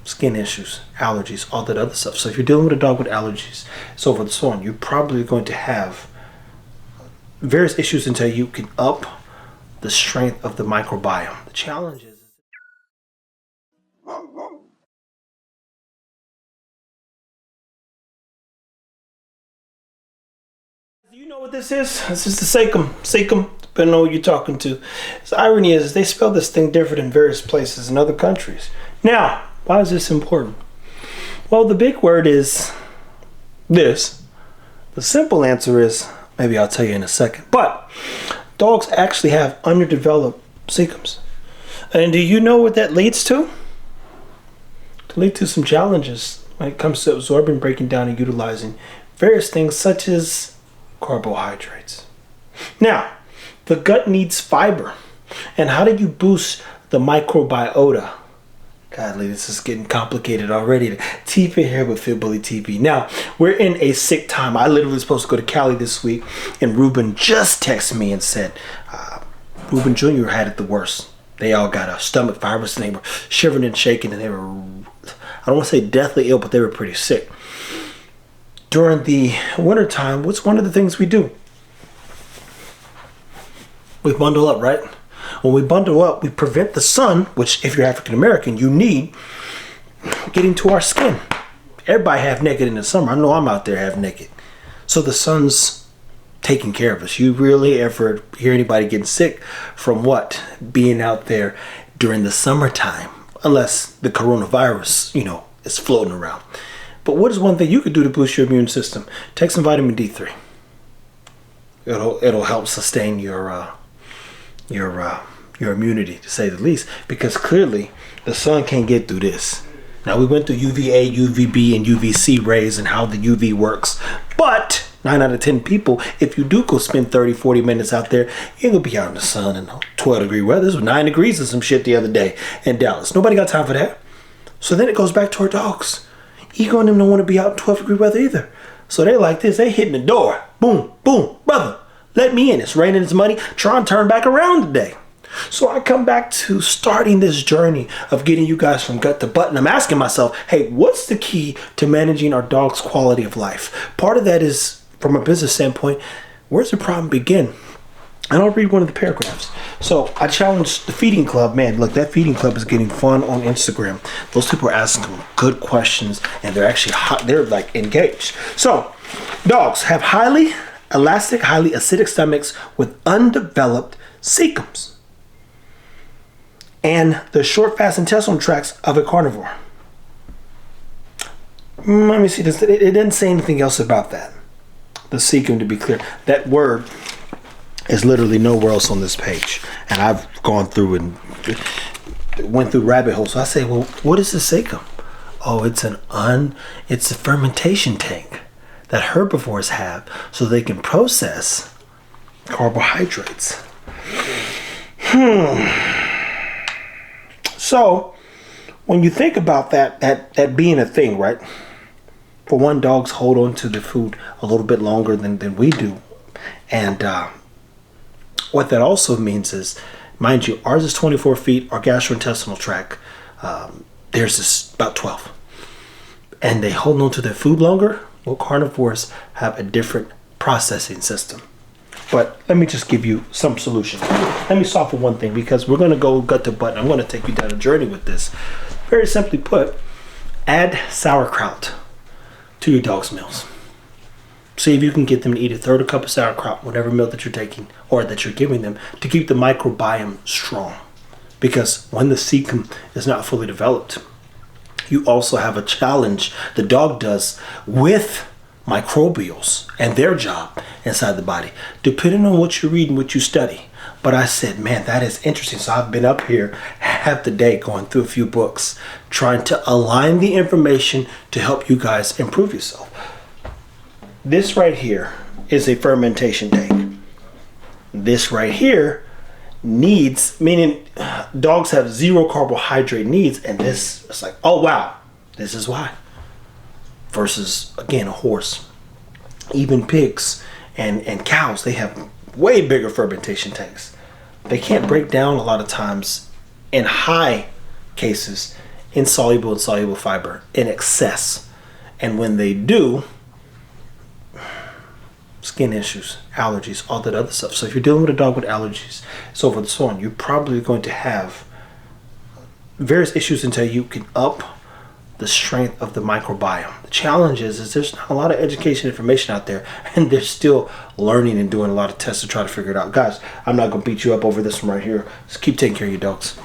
skin issues, allergies, all that other stuff. So if you're dealing with a dog with allergies, so forth and so on, you're probably going to have various issues until you can up the strength of the microbiome. The challenge is, you know what this is? This is the Secum, depending on who you're talking to. The irony is they spell this thing different in various places in other countries. Now, why is this important? Well, the big word is this. The simple answer is, maybe I'll tell you in a second. But dogs actually have underdeveloped cecums. And do you know what that leads to? To lead to some challenges when it comes to absorbing, breaking down, and utilizing various things such as carbohydrates. Now, the gut needs fiber. And how do you boost the microbiota? Godly, this is getting complicated already. TV here with Philbilly TV. Now, we're in a sick time. I literally was supposed to go to Cali this week, and Ruben just texted me and said, Ruben Jr. had it the worst. They all got a stomach virus, and they were shivering and shaking, and they were, I don't want to say deathly ill, but they were pretty sick. During the wintertime, what's one of the things we do? We bundle up, right? When we bundle up, we prevent the sun, which if you're African American, you need, getting to our skin. Everybody half naked in the summer. I know I'm out there half naked. So the sun's taking care of us. You really ever hear anybody getting sick from what? Being out there during the summertime, unless the coronavirus, is floating around. But what is one thing you could do to boost your immune system? Take some vitamin D3. It'll help sustain your immunity, to say the least, because clearly the sun can't get through this. Now, we went through UVA, UVB, and UVC rays and how the UV works, but 9 out of 10 people, if you do go spend 30, 40 minutes out there, you're going to be out in the sun in 12-degree weather. It was 9 degrees and some shit the other day in Dallas. Nobody got time for that. So then it goes back to our dogs. Ego and them don't want to be out in 12-degree weather either. So they like this. They hitting the door. Boom, boom, brother. Let me in. It's raining, it's muddy. Try and turn back around today. So I come back to starting this journey of getting you guys from gut to butt. And I'm asking myself, hey, what's the key to managing our dog's quality of life? Part of that is, from a business standpoint, where's the problem begin? And I'll read one of the paragraphs. So I challenged the feeding club. Man, look, that feeding club is getting fun on Instagram. Those people are asking good questions, and they're actually hot. They're like engaged. So dogs have highly elastic, highly acidic stomachs with undeveloped cecums and the short, fast intestinal tracts of a carnivore. Let me see this. It didn't say anything else about that. The cecum, to be clear, that word is literally nowhere else on this page. And I've gone through and went through rabbit holes. So I say, well, what is the cecum? Oh, it's a fermentation tank that herbivores have so they can process carbohydrates. So when you think about that being a thing, right? For one, dogs hold on to the food a little bit longer than we do. And what that also means is, mind you, ours is 24 feet, our gastrointestinal tract, theirs is about 12. And they hold on to their food longer. Well, carnivores have a different processing system. But let me just give you some solution. Let me start with one thing, because we're going to go gut to butt. I'm going to take you down a journey with this. Very simply put, add sauerkraut to your dog's meals. See if you can get them to eat a third a cup of sauerkraut, whatever meal that you're taking or that you're giving them, to keep the microbiome strong. Because when the cecum is not fully developed, you also have a challenge, the dog does, with microbials and their job inside the body, depending on what you read and what you study. But I said, man, that is interesting. So I've been up here half the day going through a few books, trying to align the information to help you guys improve yourself. This right here is a fermentation tank. This right here needs, meaning dogs have zero carbohydrate needs, and this, it's like, oh wow, this is why. Versus, again, a horse. Even pigs and cows, they have way bigger fermentation tanks. They can't break down a lot of times, in high cases, insoluble and soluble fiber in excess. And when they do, skin issues, allergies, all that other stuff. So if you're dealing with a dog with allergies, so forth and so on, you're probably going to have various issues until you can up the strength of the microbiome. The challenge is there's not a lot of education information out there, and they're still learning and doing a lot of tests to try to figure it out. Guys, I'm not going to beat you up over this one right here. Just keep taking care of your dogs.